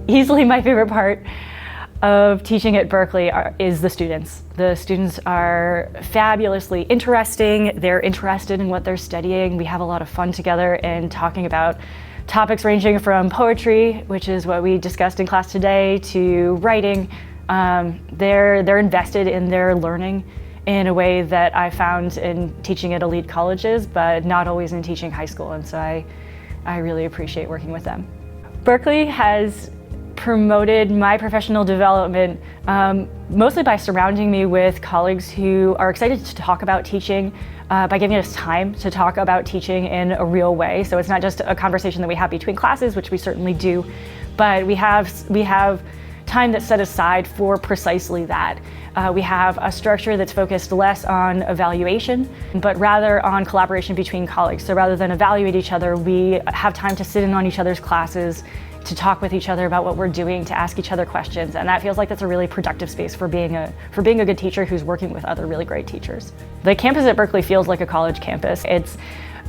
Easily my favorite part of teaching at Berkeley is the students. The students are fabulously interesting. They're interested in what they're studying. We have a lot of fun together in talking about topics ranging from poetry, which is what we discussed in class today, to writing. They're invested in their learning in a way that I found in teaching at elite colleges, but not always in teaching high school, and so I really appreciate working with them. Berkeley has promoted my professional development mostly by surrounding me with colleagues who are excited to talk about teaching, by giving us time to talk about teaching in a real way. So it's not just a conversation that we have between classes, which we certainly do, but we have time that's set aside for precisely that. We have a structure that's focused less on evaluation, but rather on collaboration between colleagues. So rather than evaluate each other, we have time to sit in on each other's classes, to talk with each other about what we're doing, to ask each other questions, and that feels like that's a really productive space for being a good teacher who's working with other really great teachers. The campus at Berkeley feels like a college campus. It's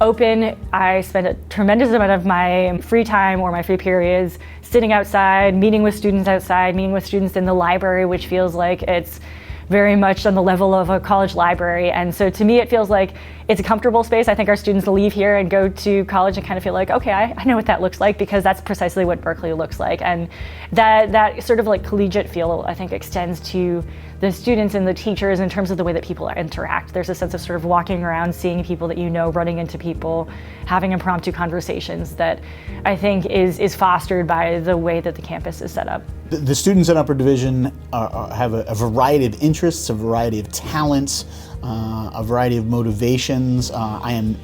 open. I spend a tremendous amount of my free time or my free periods sitting outside, meeting with students outside, meeting with students in the library, which feels like it's very much on the level of a college library. And so to me, it feels like it's a comfortable space. I think our students leave here and go to college and kind of feel like, okay, I know what that looks like, because that's precisely what Berkeley looks like. And that sort of like collegiate feel, I think, extends to the students and the teachers in terms of the way that people interact. There's a sense of sort of walking around, seeing people that you know, running into people, having impromptu conversations that I think is fostered by the way that the campus is set up. The students in Upper Division have a variety of interests, a variety of talents, a variety of motivations. I am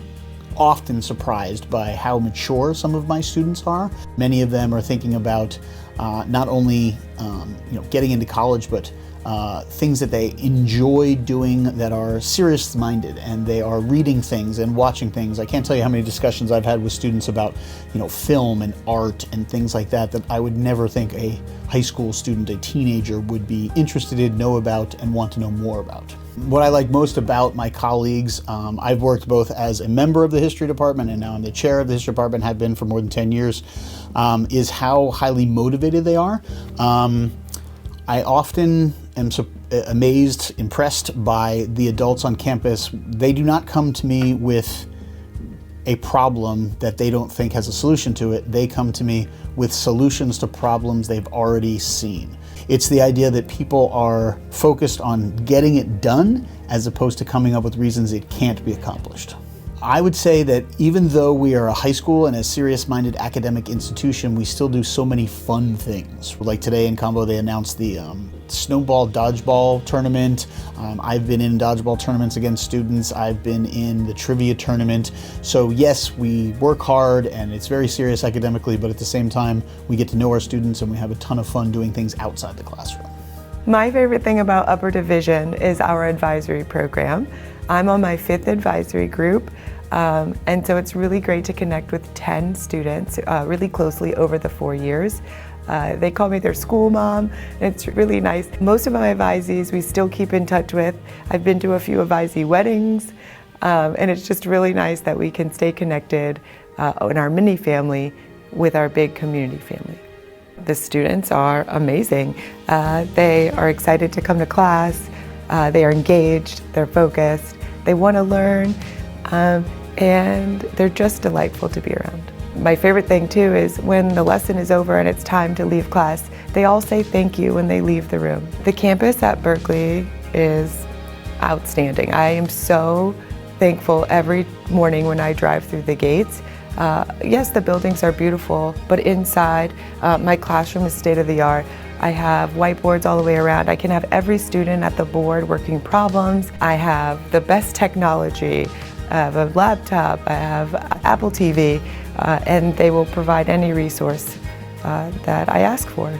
often surprised by how mature some of my students are. Many of them are thinking about not only getting into college, but things that they enjoy doing that are serious-minded, and they are reading things and watching things. I can't tell you how many discussions I've had with students about film and art and things like that I would never think a high school student, a teenager, would be interested in, know about, and want to know more about. What I like most about my colleagues, I've worked both as a member of the history department and now I'm the chair of the history department, have been for more than 10 years, is how highly motivated they are. I often am amazed, impressed by the adults on campus. They do not come to me with a problem that they don't think has a solution to it. They come to me with solutions to problems they've already seen. It's the idea that people are focused on getting it done as opposed to coming up with reasons it can't be accomplished. I would say that even though we are a high school and a serious-minded academic institution, we still do so many fun things. Like today in Combo, they announced the snowball dodgeball tournament. I've been in dodgeball tournaments against students. I've been in the trivia tournament. So yes, we work hard and it's very serious academically, but at the same time, we get to know our students and we have a ton of fun doing things outside the classroom. My favorite thing about Upper Division is our advisory program. I'm on my 5th advisory group. And so it's really great to connect with 10 students really closely over the 4 years. They call me their school mom, and it's really nice. Most of my advisees we still keep in touch with. I've been to a few advisee weddings, and it's just really nice that we can stay connected in our mini family with our big community family. The students are amazing. They are excited to come to class. They are engaged, they're focused, they want to learn. And they're just delightful to be around. My favorite thing too is when the lesson is over and it's time to leave class, they all say thank you when they leave the room. The campus at Berkeley is outstanding. I am so thankful every morning when I drive through the gates. Yes, the buildings are beautiful, but inside, my classroom is state-of-the-art. I have whiteboards all the way around. I can have every student at the board working problems. I have the best technology. I have a laptop, I have Apple TV, and they will provide any resource that I ask for.